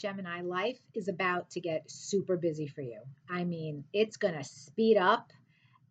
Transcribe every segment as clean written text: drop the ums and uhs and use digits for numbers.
Gemini, life is about to get super busy for you. I mean, it's going to speed up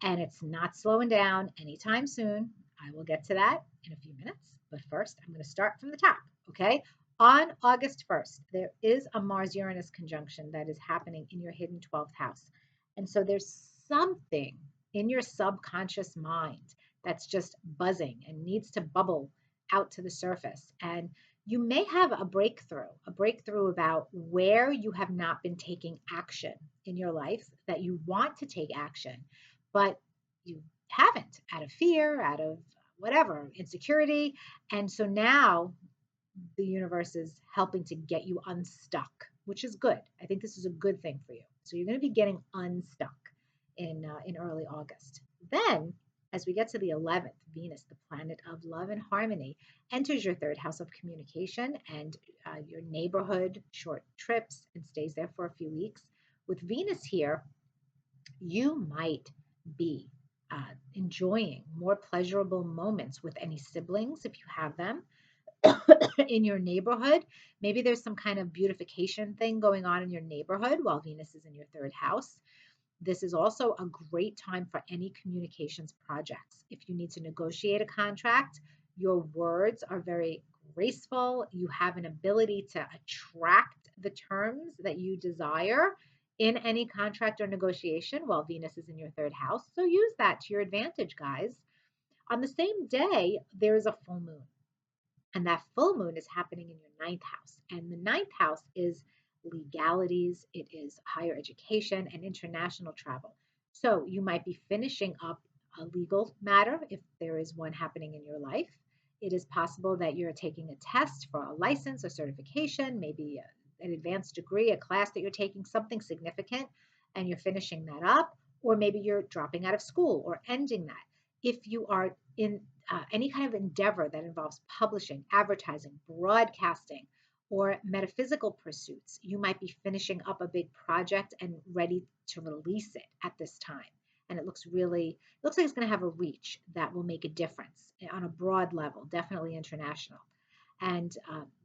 and it's not slowing down anytime soon. I will get to that in a few minutes. But first, I'm going to start from the top, okay? On August 1st, there is a Mars Uranus conjunction that is happening in your hidden 12th house. And so there's something in your subconscious mind that's just buzzing and needs to bubble out to the surface. And you may have a breakthrough about where you have not been taking action in your life that you want to take action, but you haven't out of fear, out of whatever, insecurity. And so now the universe is helping to get you unstuck, which is good. I think this is a good thing for you. So you're going to be getting unstuck in early August. Then, as we get to the 11th, Venus, the planet of love and harmony, enters your third house of communication and your neighborhood, short trips, and stays there for a few weeks. With Venus here, you might be enjoying more pleasurable moments with any siblings if you have them in your neighborhood. Maybe there's some kind of beautification thing going on in your neighborhood while Venus is in your third house. This is also a great time for any communications projects. If you need to negotiate a contract, your words are very graceful. You have an ability to attract the terms that you desire in any contract or negotiation while Venus is in your third house. So use that to your advantage, guys. On the same day, there is a full moon. And that full moon is happening in your ninth house. And the ninth house is legalities, it is higher education and international travel. So you might be finishing up a legal matter if there is one happening in your life. It is possible that you're taking a test for a license, a certification, maybe an advanced degree, a class that you're taking, something significant, and you're finishing that up. Or maybe you're dropping out of school or ending that. If you are in any kind of endeavor that involves publishing, advertising, broadcasting, or metaphysical pursuits, you might be finishing up a big project and ready to release it at this time. And it looks like it's going to have a reach that will make a difference on a broad level, definitely international. And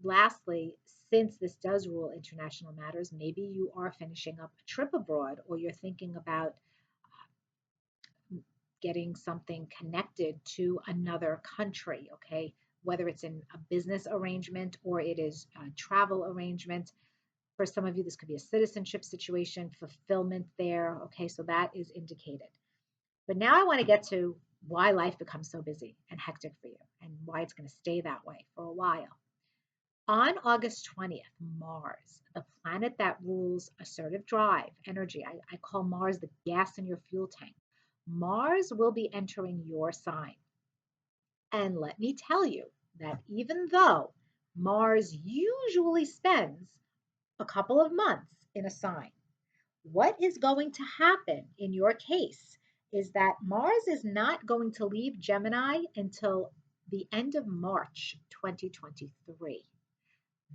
lastly, since this does rule international matters, maybe you are finishing up a trip abroad or you're thinking about getting something connected to another country, okay? Whether it's in a business arrangement or it is a travel arrangement. For some of you, this could be a citizenship situation, fulfillment there, okay? So that is indicated. But now I want to get to why life becomes so busy and hectic for you and why it's going to stay that way for a while. On August 20th, Mars, the planet that rules assertive drive, energy, I call Mars the gas in your fuel tank. Mars will be entering your sign. And let me tell you that even though Mars usually spends a couple of months in a sign, what is going to happen in your case is that Mars is not going to leave Gemini until the end of March 2023.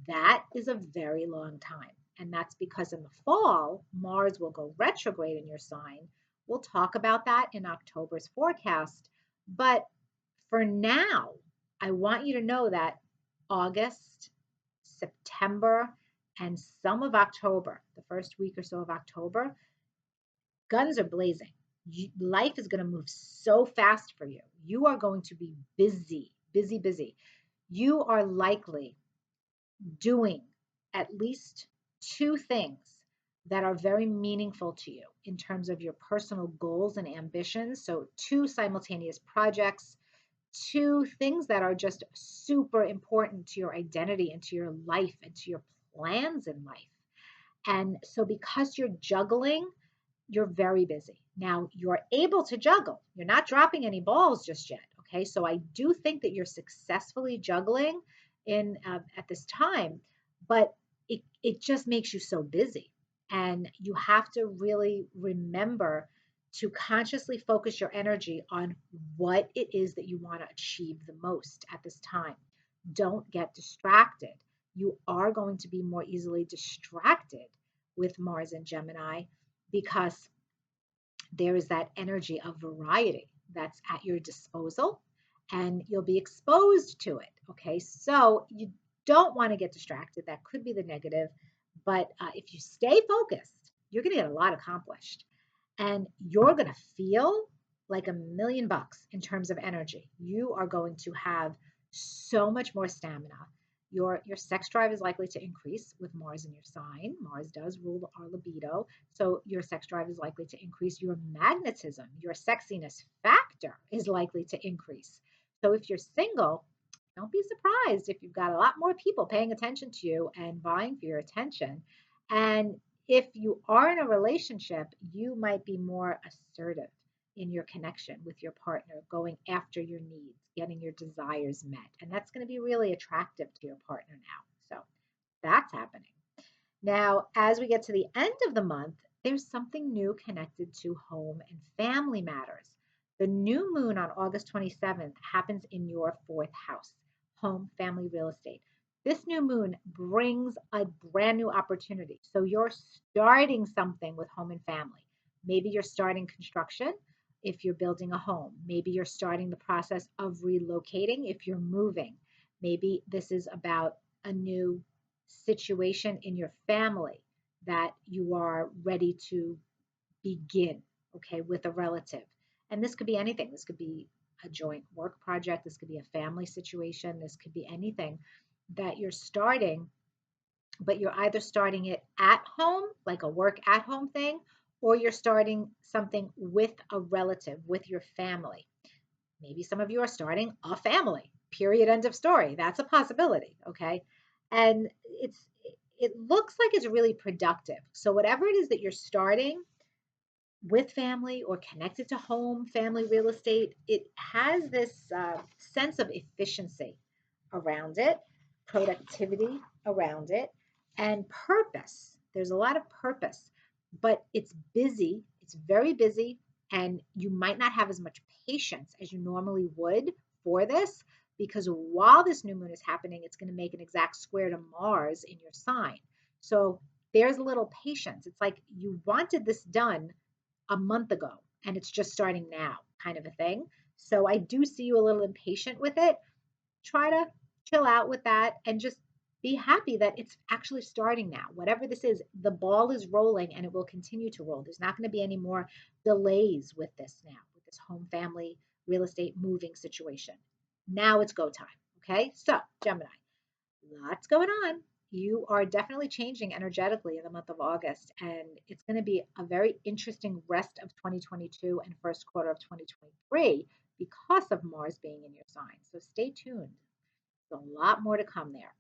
That is a very long time. And that's because in the fall, Mars will go retrograde in your sign. We'll talk about that in October's forecast. But for now, I want you to know that August, September, and some of October, the first week or so of October, guns are blazing. Life is going to move so fast for you. You are going to be busy, busy, busy. You are likely doing at least two things that are very meaningful to you in terms of your personal goals and ambitions. So, two simultaneous projects, two things that are just super important to your identity and to your life and to your plans in life. And so, because you're juggling, you're very busy. Now, you're able to juggle. You're not dropping any balls just yet. Okay. So, I do think that you're successfully juggling in at this time, but it just makes you so busy. And you have to really remember to consciously focus your energy on what it is that you want to achieve the most at this time. Don't get distracted. You are going to be more easily distracted with Mars and Gemini because there is that energy of variety that's at your disposal and you'll be exposed to it. Okay, so you don't want to get distracted. That could be the negative, But if you stay focused, you're going to get a lot accomplished and you're going to feel like $1,000,000 in terms of energy. You are going to have so much more stamina. Your sex drive is likely to increase with Mars in your sign. Mars does rule our libido. So your sex drive is likely to increase. Your magnetism, your sexiness factor is likely to increase. So if you're single, don't be surprised if you've got a lot more people paying attention to you and vying for your attention. And if you are in a relationship, you might be more assertive in your connection with your partner, going after your needs, getting your desires met. And that's going to be really attractive to your partner now. So that's happening. Now, as we get to the end of the month, there's something new connected to home and family matters. The new moon on August 27th happens in your fourth house, home, family, real estate. This new moon brings a brand new opportunity. So you're starting something with home and family. Maybe you're starting construction if you're building a home. Maybe you're starting the process of relocating if you're moving. Maybe this is about a new situation in your family that you are ready to begin, okay, with a relative. And this could be anything. This could be a joint work project. This could be a family situation. This could be anything that you're starting, but you're either starting it at home, like a work at home thing, or you're starting something with a relative, with your family. Maybe some of you are starting a family, period, end of story. That's a possibility, okay? And it looks like it's really productive. So whatever it is that you're starting with family or connected to home, family, real estate, it has this sense of efficiency around it, productivity around it, and purpose. There's a lot of purpose, but it's busy. It's very busy, and you might not have as much patience as you normally would for this because while this new moon is happening, it's going to make an exact square to Mars in your sign. So there's a little patience. It's like you wanted this done a month ago and it's just starting now, kind of a thing. So I do see you a little impatient with it. Try to chill out with that and just be happy that it's actually starting now. Whatever this is, the ball is rolling and it will continue to roll. There's not going to be any more delays with this now, with this home, family, real estate, moving situation. Now it's go time. Okay. So, Gemini, lots going on. You are definitely changing energetically in the month of August, and it's going to be a very interesting rest of 2022 and first quarter of 2023 because of Mars being in your sign. So stay tuned. There's a lot more to come there.